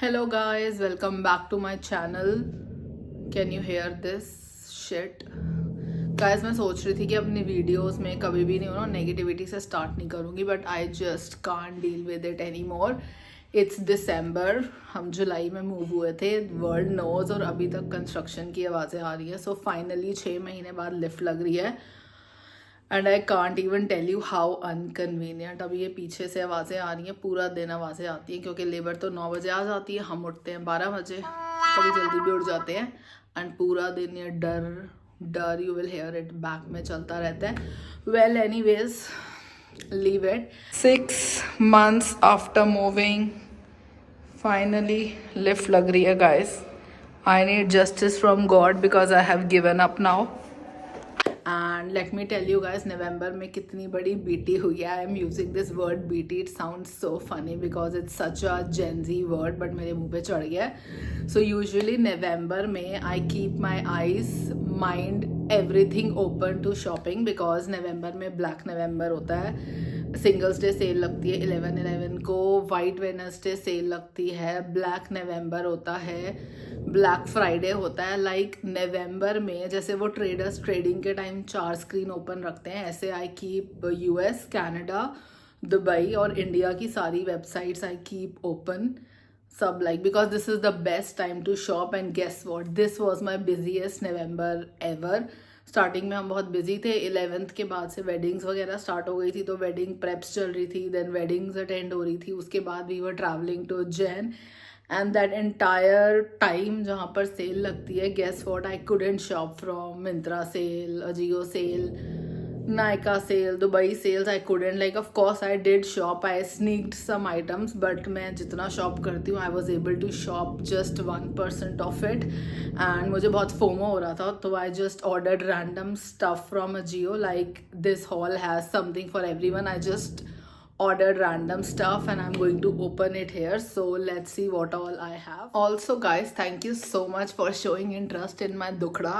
Hello guys, welcome back to my channel. Can you hear this shit? Guys, मैं सोच रही थी कि अपनी वीडियोस में कभी भी नहीं नेगेटिविटी से स्टार्ट नहीं करूँगी, but I just can't deal with it any more. It's December, हम जुलाई में मूव हुए थे, वर्ल्ड नोज, और अभी तक कंस्ट्रक्शन की आवाज़ें आ रही है. सो फाइनली 6 महीने बाद लिफ्ट लग रही है. And I can't even tell you how inconvenient. अभी ये पीछे से आवाज़ें आ रही हैं, पूरा दिन आवाज़ें आती हैं क्योंकि लेबर तो 9 बजे आ जाती है, हम उठते हैं 12 बजे, कभी जल्दी भी उठ जाते हैं. एंड पूरा दिन ये डर डर, you will hear it, back में चलता रहता है. Well anyways, leave it. 6 months after moving finally lift लग रही है guys. I need justice from God because I have given up now. And let me tell you guys, नवंबर में कितनी बड़ी बीटी हुई है. I am using this word BT, it sounds so funny because it's such a Gen Z word, but मेरे मुंह पे चढ़ गया है. सो यूजुअली नवंबर में I keep my eyes, mind, everything open to shopping because नवंबर में ब्लैक नवंबर होता है. सिंगल्स डे सेल लगती है 11/11 को, वाइट वेडनेसडे सेल लगती है, ब्लैक नवंबर होता है, ब्लैक फ्राइडे होता है. लाइक नवंबर में जैसे वो ट्रेडर्स ट्रेडिंग के टाइम 4 स्क्रीन ओपन रखते हैं, ऐसे I keep US, Canada, Dubai और इंडिया की सारी वेबसाइट्स आई कीप ओपन, सब, like because this is the best time to shop. And guess what, this was my busiest November ever. Starting में हम बहुत बिजी थे. 11th के बाद से वेडिंग्स वगैरह स्टार्ट हो गई थी, तो वेडिंग प्रेप्स चल रही थी, देन वेडिंग्स अटेंड हो रही थी, उसके बाद we were travelling to Ujjain. And that entire time जहाँ पर सेल लगती है, guess what, I couldn't shop from Myntra sale, Ajio sale, Nykaa sale, Dubai sales. I couldn't, like of course I did shop, I sneaked some items, but मैं जितना shop करती हूँ I was able to shop just 1% of it. And मुझे बहुत FOMO हो रहा था, तो I just ordered random stuff from Ajio, like this hall has something for every one. I just ordered random stuff and I'm going to open it here, so let's see what all I have. Also guys, thank you so much for showing interest in my दुखड़ा.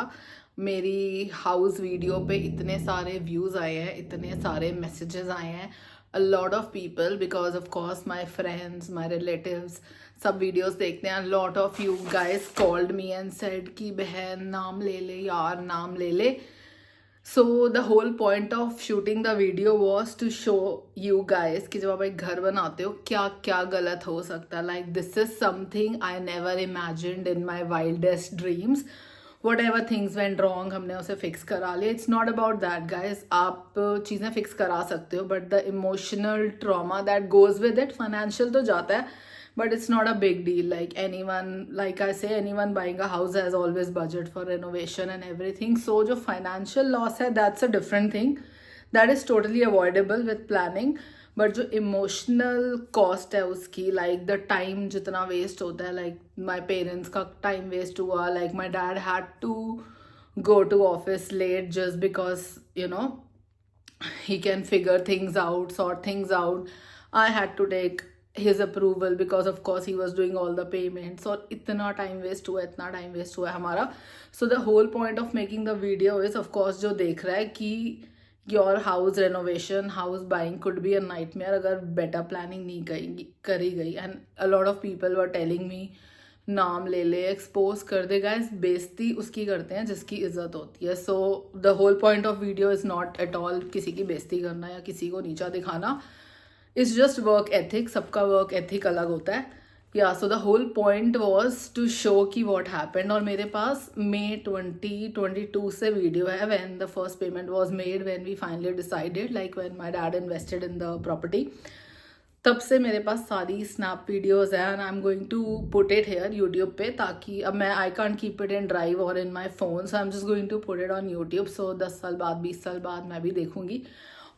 मेरी house video पे इतने सारे views आए हैं, इतने सारे messages आए हैं. a lot of people, because of course my friends, my relatives सब वीडियोस देखते हैं. a lot of you guys called me and said कि बहन नाम ले ले यार, नाम ले ले. So the whole point of shooting the video was to show you guys कि जब आप एक घर बनाते हो क्या क्या गलत हो सकता है. Like this is something I never imagined in my wildest dreams. Whatever things went wrong, हमने उसे fix करा लिया. It's not about that guys. आप चीज़ें fix करा सकते हो, but the emotional trauma that goes with it, financial तो जाता है, but it's not a big deal. Like anyone, like I say, anyone buying a house has always budget for renovation and everything. So जो financial loss है, that's a different thing. That is totally avoidable with planning. But जो emotional cost है उसकी, like the time जितना waste होता है, like my parents का time waste हुआ, like my dad had to go to office late just because, you know, he can figure things out, sort things out. I had to take his approval because of course he was doing all the payments. और इतना time waste हुआ, इतना time waste हुआ हमारा. So the whole point of making the video is, of course, जो देख रहा है कि your house renovation, house buying could be a nightmare अगर better planning नहीं करी गई. And a lot of people were telling me नाम ले ले, एक्सपोज कर दे. गाइस, बेइज्जती उसकी करते हैं जिसकी इज्जत होती है. So the whole point of video is not at all किसी की बेइज्जती करना या किसी को नीचा दिखाना. इट्स जस्ट वर्क एथिक, सबका वर्क एथिक अलग होता है. Yeah so the whole point was to show की वॉट हैपेंड. और मेरे पास May 2022 से वीडियो है, when the first payment was made, when we finally decided, like when my dad invested in the property. तब से मेरे पास सारी स्नैप वीडियोज़ हैं and I am going to put it here YouTube पे, ताकि अब मैं I can't keep it in drive और in my phone, so I am just going to put it on YouTube. So 10 साल बाद, 20 साल बाद मैं भी देखूंगी,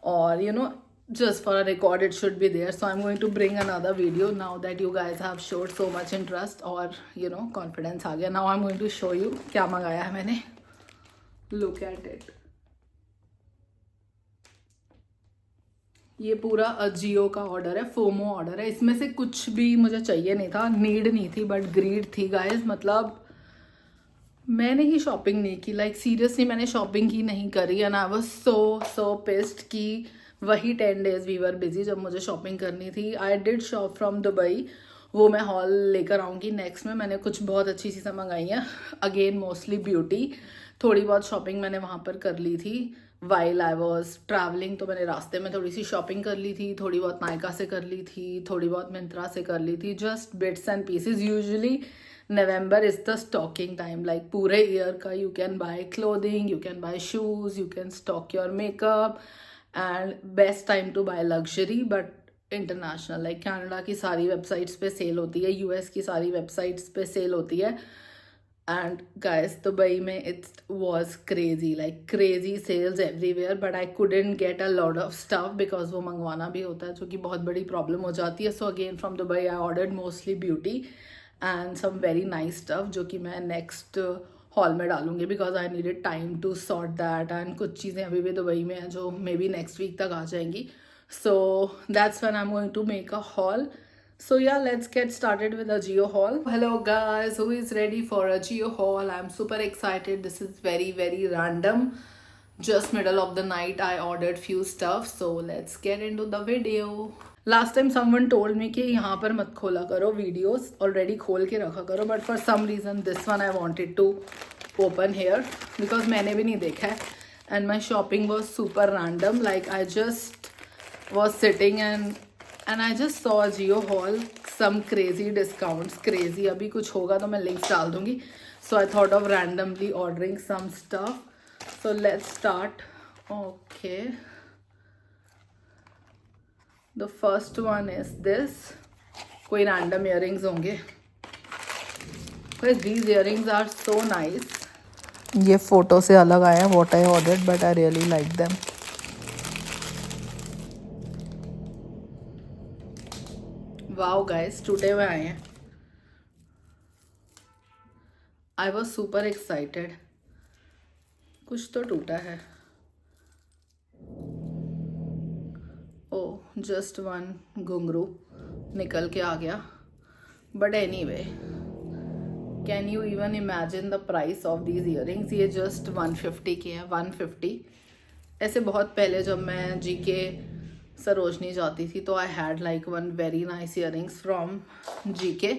और you know, just for a record it should be there. So I'm going to bring another video now that you guys have showed so much interest, or you know, confidence आ गया. Now I'm going to show you क्या मंगाया है मैंने. Look at it. ये पूरा अजियो का order है, FOMO order है. इसमें से कुछ भी मुझे चाहिए नहीं था, नीड नहीं थी, बट ग्रीड थी गाइस. मतलब मैंने ही शॉपिंग नहीं की, लाइक सीरियसली मैंने शॉपिंग ही नहीं करी. And I was so pissed कि वही 10 days वी वर बिजी जब मुझे शॉपिंग करनी थी. आई डिड शॉप फ्रॉम दुबई. वो मैं हॉल लेकर आऊँगी नेक्स्ट में। मैंने कुछ बहुत अच्छी चीज़ें मंगाई हैं, अगेन मोस्टली ब्यूटी। थोड़ी बहुत शॉपिंग मैंने वहाँ पर कर ली थी वाइल आई वॉज ट्रैवलिंग, तो मैंने रास्ते में थोड़ी सी शॉपिंग कर ली थी, थोड़ी बहुत नायका से कर ली थी, थोड़ी बहुत मिंत्रा से कर ली थी, just bits and pieces. Usually November is the stocking time, like पूरे ईयर का you can buy clothing, you can buy shoes, you can stock your makeup, and best time to buy luxury but international, like Canada की सारी websites पे sale होती है, US की सारी websites पे सेल होती है। एंड गाइस दुबई में it's was crazy, like crazy sales everywhere, but I couldn't get a lot of stuff because वो मंगवाना भी होता है, जो कि बहुत बड़ी प्रॉब्लम हो जाती है। So again from Dubai I ordered mostly beauty and some very nice stuff, जो कि मैं नेक्स्ट हॉल में डालूंगी because I needed time to sort that. And कुछ चीज़ें अभी भी दुबई में हैं जो मे बी नेक्स्ट वीक तक आ जाएंगी। So that's when I am going to make a haul. So yeah, let's get started with a Jio haul. Hello guys, who is ready for a Jio haul? I'm super excited. This is very random. Just middle of the night I ordered few stuff. So let's get into the video. Last time someone told me कि यहाँ पर मत खोला करो videos, already खोल के रखा करो, but for some reason this one I wanted to open here because मैंने भी नहीं देखा है, and my shopping was super random. Like I just was sitting and I just saw a Jio haul, some crazy discounts, crazy. अभी कुछ होगा तो मैं links डाल दूँगी. So I thought of randomly ordering some stuff. So let's start. Okay. The first one is this. कोई random earrings होंगे. Guys, these earrings are so nice. ये फोटो से अलग आए हैं what I ordered, but I really like them. Wow guys, टूटे हुए आए हैं. I was super excited. कुछ तो टूटा है. ओह, जस्ट वन घुंघरू निकल के आ गया. But any way, can you even imagine the price of these earrings? ये जस्ट 150 के हैं. 150. ऐसे बहुत पहले जब मैं जीके सरोजनी जाती थी तो I had like one very nice earrings from GK,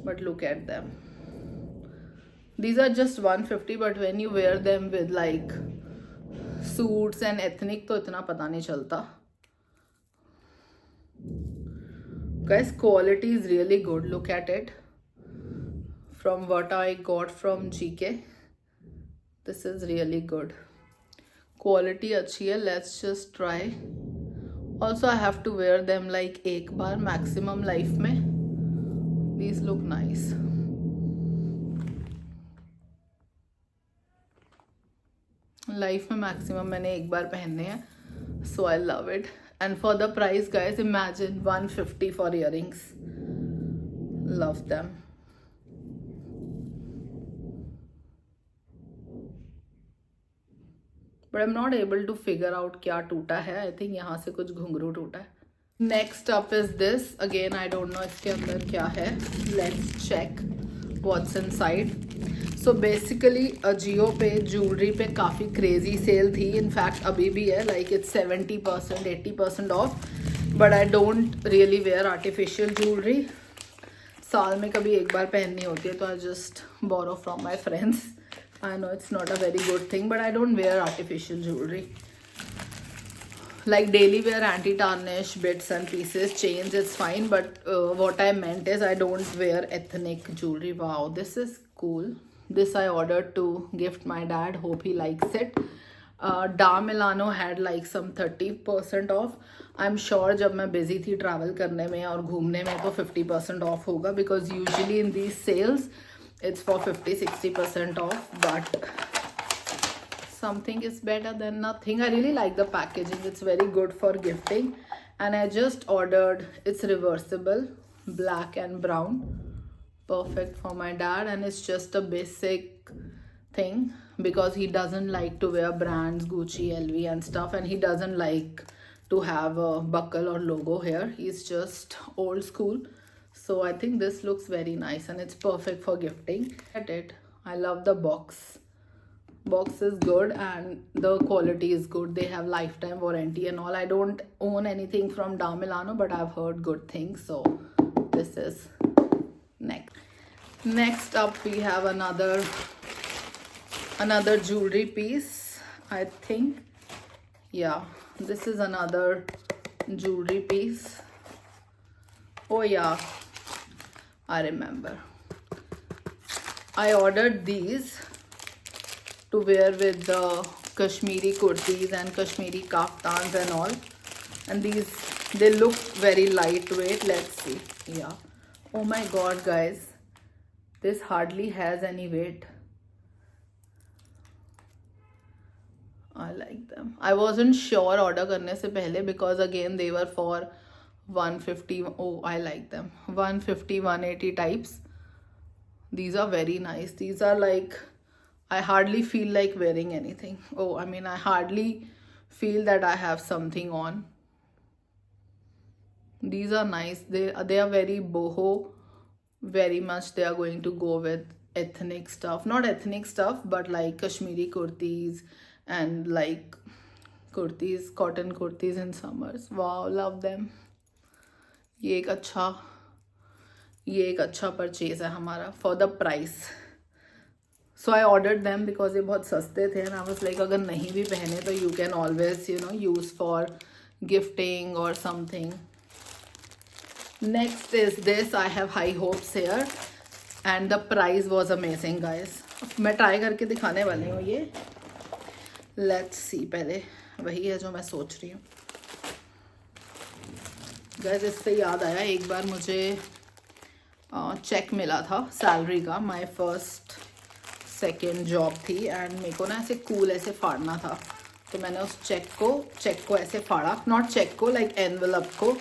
but look at them. These are just 150, but when you wear them with like suits and ethnic तो इतना पता नहीं चलता. Guys, quality is really good. Look at it. From what I got from GK, this is really good. Quality अच्छी है. Let's just try. Also I have to wear them like एक बार maximum life में. These look nice. Life में maximum मैंने एक बार पहनने हैं. So I love it. And for the price guys, imagine 150 for earrings. Love them. But I'm not able to figure out क्या टूटा है. I think यहाँ से कुछ घुंघरू टूटा है. Next up is this. Again, I don't know इसके अंदर क्या है. Let's check what's inside. So basically, Ajio पे ज्वेलरी पे काफ़ी crazy सेल थी. In fact, अभी भी है. Like it's 70%, 80% off. But I don't really wear artificial jewelry. साल में कभी एक बार पहननी होती है तो I just borrow from my friends. I know it's not a very good thing, but I don't wear artificial jewelry. Like daily wear, anti-tarnish, bits and pieces, chains, it's fine. But what I meant is I don't wear ethnic jewelry. Wow, this is cool. This I ordered to gift my dad. Hope he likes it. Da Milano had like some 30% off. I'm sure जब मैं busy थी travel करने में और घूमने में तो 50% off होगा, because usually in these sales it's for 50-60% off, but something is better than nothing. I really like the packaging. It's very good for gifting. And I just ordered, it's reversible, black and brown, perfect for my dad. And it's just a basic thing because he doesn't like to wear brands, Gucci, LV and stuff, and he doesn't like to have a buckle or logo here. He's just old school. So I think this looks very nice and it's perfect for gifting. At it, I love the box. Box is good and the quality is good. They have lifetime warranty and all. I don't own anything from Da Milano, but I've heard good things. So this is next up we have another jewelry piece. I think, yeah, this is another jewelry piece. Oh yeah, I remember I ordered these to wear with the Kashmiri kurtis and Kashmiri kaftans and all, and these, they look very lightweight. Let's see. Yeah, oh my god guys, this hardly has any weight. I like them. I wasn't sure order करने से पहले because again they were for 150. Oh, I like them. 150, 180 types. These are very nice. These are like, I hardly feel like wearing anything. Oh, I mean, I hardly feel that I have something on. These are nice. They are very boho. Very much they are going to go with ethnic stuff. Not ethnic stuff, but like Kashmiri kurtis and like kurtis, cotton kurtis in summers. Wow, love them. ये एक अच्छा purchase है हमारा for the price. So I ordered them because ये बहुत सस्ते थे and I was like, अगर नहीं भी पहने तो you can always, you know, use for gifting or something. Next is this. I have high hopes here and the price was amazing guys. मैं ट्राई करके दिखाने वाली हूँ ये. Let's see. पहले वही है जो मैं सोच रही हूँ गाइस. इससे याद आया, एक बार मुझे चेक मिला था सैलरी का. माय फर्स्ट सेकेंड जॉब थी एंड मेरे को ना ऐसे कूल ऐसे फाड़ना था, तो मैंने उस चेक को ऐसे फाड़ा. नॉट चेक को, लाइक एनवेलप को.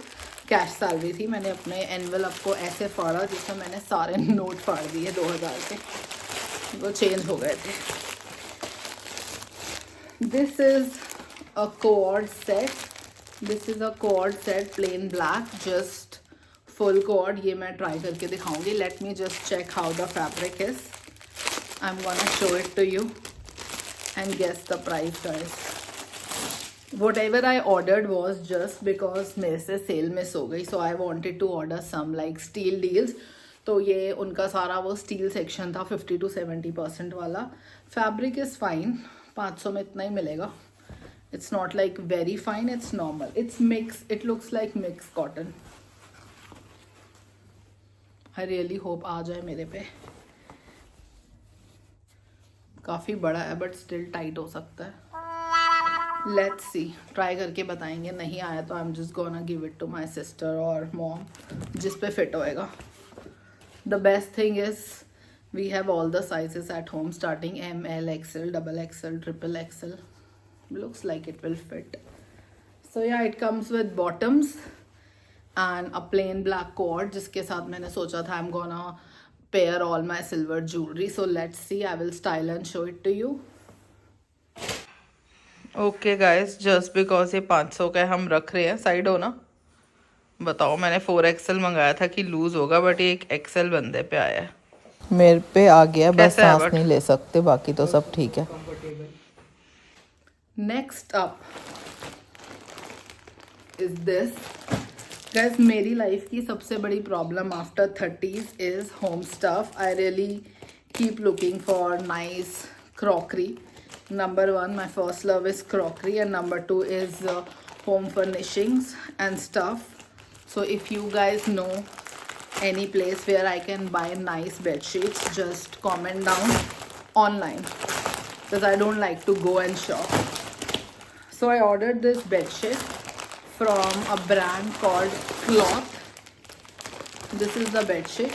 कैश सैलरी थी, मैंने अपने एनवेलप को ऐसे फाड़ा जिसमें मैंने सारे नोट फाड़ दिए 2000 के. वो चेंज हो गए थे. This is a coord set. This is a coord set, plain black, just full coord. ये मैं ट्राई करके दिखाऊंगी. Let me just check how the fabric is. I am gonna show it to you and guess the price guys. Whatever I ordered was just because मेरे से sale miss हो गई, so I wanted to order some like steel deals. तो ये उनका सारा वो steel section था 50 to 70% वाला. फैब्रिक इज़ फाइन, 500 में इतना ही मिलेगा. It's not like very fine, it's normal. It's mix, it looks like mixed cotton. I really hope आ जाए मेरे पे. काफ़ी बड़ा है बट स्टिल टाइट हो सकता है. लेट्स सी, ट्राई करके बताएंगे. नहीं आया तो I am just gonna give it to my sister और मॉम, जिस पे फिट होएगा. The best thing is we have all the sizes at home, starting ML, XL, XXL, XXL. Looks like it will fit. So yeah, it comes with bottoms and a plain black cord, जिसके साथ मैंने सोचा था I'm gonna pair all my silver jewelry. So let's see, I will style and show it to you. Okay guys, just because ये 500 का हम रख रहे हैं, साइड हो ना. बताओ, मैंने 4XL मंगाया था कि लूज होगा, बट ये एक XL बंदे पे आया है. मेरे पे आ गया, बस सांस नहीं ले सकते, बाकी तो सब ठीक है. Next up is this. Guys, मेरी लाइफ की सबसे बड़ी problem after 30s is home stuff. I really keep looking for nice crockery. Number one, my first love is crockery, and number two is home furnishings and stuff. So if you guys know any place where I can buy nice bed sheets, just comment down online, because I don't like to go and shop. So I ordered this bed sheet from a brand called Cloth. This is the bed sheet.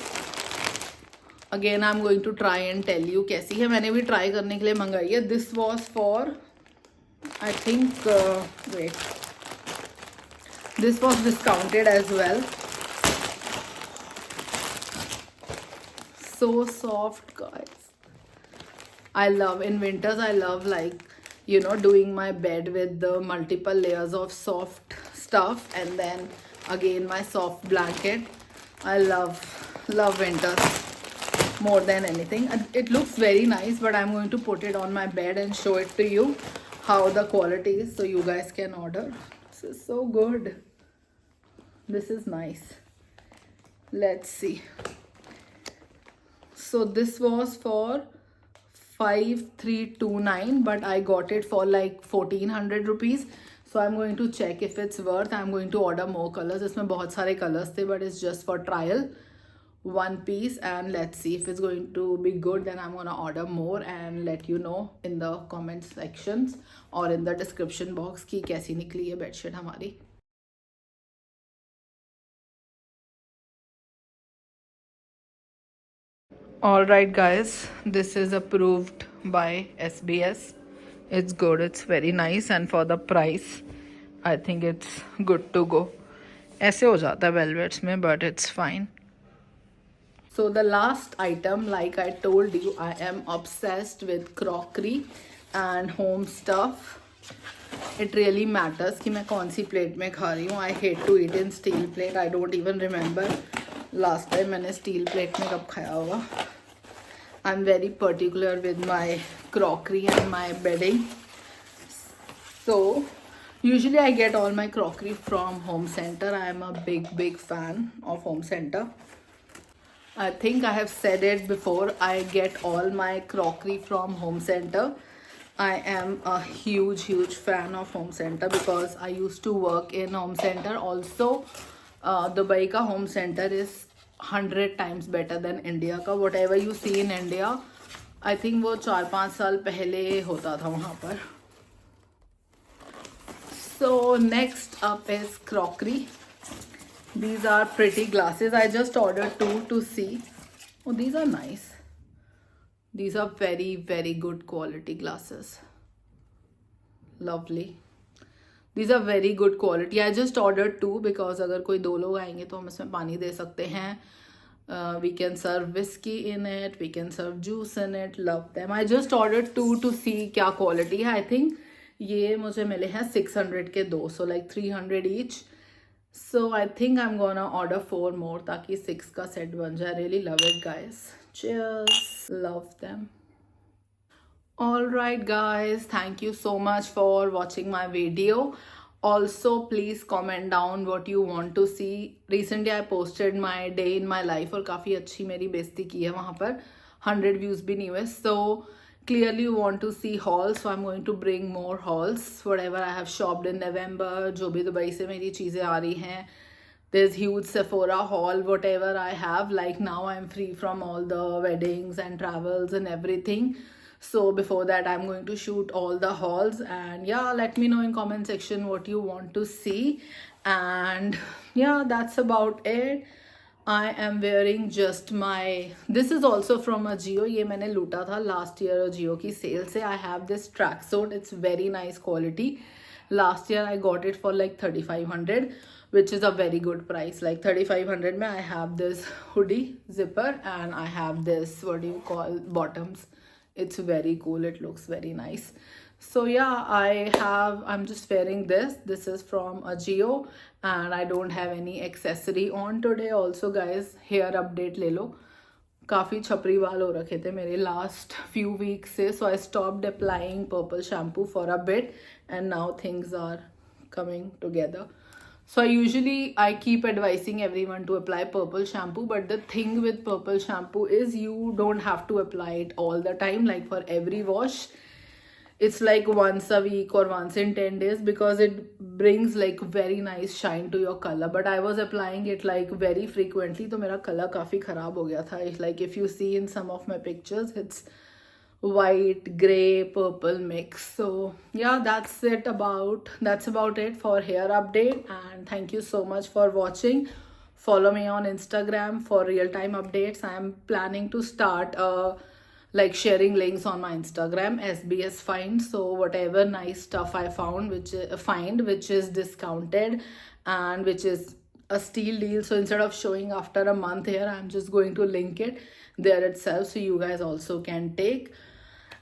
Again I'm going to try and tell you कैसी है. मैंने भी try करने के लिए मंगाई है. This was for I think wait, this was discounted as well. So soft guys. I love, in winters I love, like, you know, doing my bed with the multiple layers of soft stuff and then again my soft blanket. I love winters more than anything. It looks very nice, but I'm going to put it on my bed and show it to you how the quality is, so you guys can order. This is so good. This is nice. Let's see. So this was for 5329, but I got it for like 1400 rupees. So I'm going to check if it's worth. I'm going to order more colors. इसमें बहुत सारे colors थे, but it's just for trial. One piece, and let's see if it's going to be good. Then I'm gonna order more and let you know in the comment sections or in the description box कि कैसी निकली है bedsheet हमारी. Alright guys, this is approved by SBS. It's good, it's very nice, and for the price I think it's good to go. ऐसे हो जाता है velvets में, but it's fine. So the last item, like I told you, I am obsessed with crockery and home stuff. It really matters कि मैं कौन सी plate में खा रही हूँ. I hate to eat in steel plate. I don't even remember last time मैंने steel plate में कब खाया होगा. I'm very particular with my crockery and my bedding. So usually I get all my crockery from Home Center. I am a big fan of Home Center. I think I have said it before. I get all my crockery from Home Center. I am a huge fan of Home Center because I used to work in Home Center. Also, Dubai ka Home Center is 100 times better than India का. Whatever you see in India, I think वो 4-5 साल पहले होता था वहाँ पर. So next up is crockery. These are pretty glasses. I just ordered 2 to see. Oh, these are nice. These are very good quality glasses. Lovely. These are very good quality. I just ordered 2 because अगर कोई 2 लोग आएंगे तो हम इसमें पानी दे सकते हैं. We can serve whiskey in it. We can serve juice in it. Love them. I just ordered 2 to see क्या quality है. I think ये मुझे मिले हैं 600 के 2. So like 300 each. So I think I'm gonna order 4 more ताकि 6 का set बन जाए. Really love it guys. Cheers. Love them. Alright guys, thank you so much for watching my video. Also please comment down what you want to see. Recently I posted my day in my life और काफ़ी अच्छी मेरी बेइज्जती की है वहाँ पर. 100 views भी नहीं हुए. So clearly you want to see hauls, so I'm going to bring more hauls. Whatever I have shopped in November, जो भी दुबई से मेरी चीज़ें आ रही हैं. There's huge Sephora haul, whatever I have. Like now I'm free from all the weddings and travels and everything. So before that I'm going to shoot all the hauls, and yeah, let me know in comment section what you want to see. And yeah, that's about it. I am wearing just my, this is also from Ajio. ये मैंने लूटा था last year Ajio की sale से. I have this tracksuit. It's very nice quality. Last year I got it for like 3500, which is a very good price. Like 3500 में I have this hoodie zipper and I have this, what do you call, bottoms. It's very cool. It looks very nice. So yeah, I'm just wearing this. This is from Ajio and I don't have any accessory on today. Also guys, hair update ले लो. काफ़ी छपरी बाल हो रखे थे मेरे last few weeks से. So I stopped applying purple shampoo for a bit and now things are coming together. So I keep advising everyone to apply purple shampoo, but the thing with purple shampoo is you don't have to apply it all the time. Like for every wash, it's like once a week or once in 10 days because it brings like very nice shine to your color. But I was applying it like very frequently, so my color काफी खराब हो गया था. Like if you see in some of my pictures, it's white, gray, purple mix. So yeah, that's about it for hair update, and thank you so much for watching. Follow me on Instagram for real-time updates. I am planning to start like sharing links on my Instagram, SBS Find. So whatever nice stuff I found, which is discounted and which is a steal deal, so instead of showing after a month here, I'm just going to link it there itself so you guys also can take.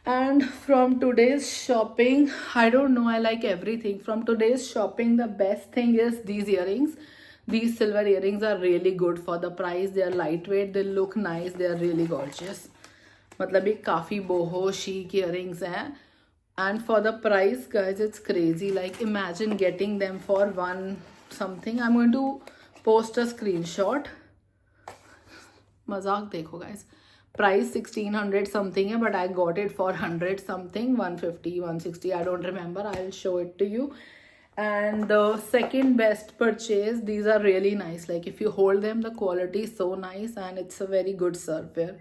And from today's shopping, I don't know, I like everything. From today's shopping, the best thing is these earrings. These silver earrings are really good for the price. They are lightweight, they look nice, they are really gorgeous. मतलब ये काफ़ी boho chic earrings हैं. And for the price, guys, it's crazy. Like imagine getting them for 1 something. I'm going to post a screenshot. मजाक देखो guys, price 1600 something है, but I got it for 100 something, 150 160, I don't remember, I will show it to you. And the second best purchase, these are really nice, like if you hold them the quality is so nice and it's a very good serveware.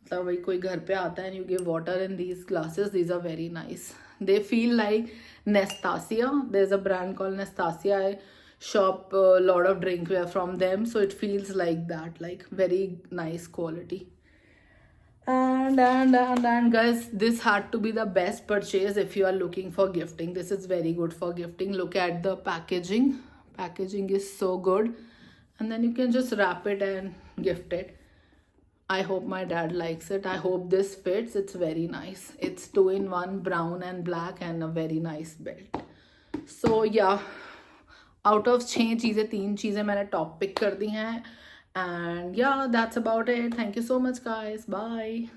मतलब वही कोई घर पे आता है and you give water in these glasses, these are very nice. They feel like Nastasia. There's a brand called Nastasia. I shop a lot of drinkware from them, so it feels like that, like very nice quality. And guys, this had to be the best purchase if you are looking for gifting. This is very good for gifting. Look at the packaging is so good, and then you can just wrap it and gift it. I hope my dad likes it. I hope this fits. It's very nice. It's 2-in-1, brown and black, and a very nice belt. So yeah, out of 6 चीज़ें 3 चीज़ें मैंने top pick कर दी हैं. And yeah, that's about it. Thank you so much guys. Bye.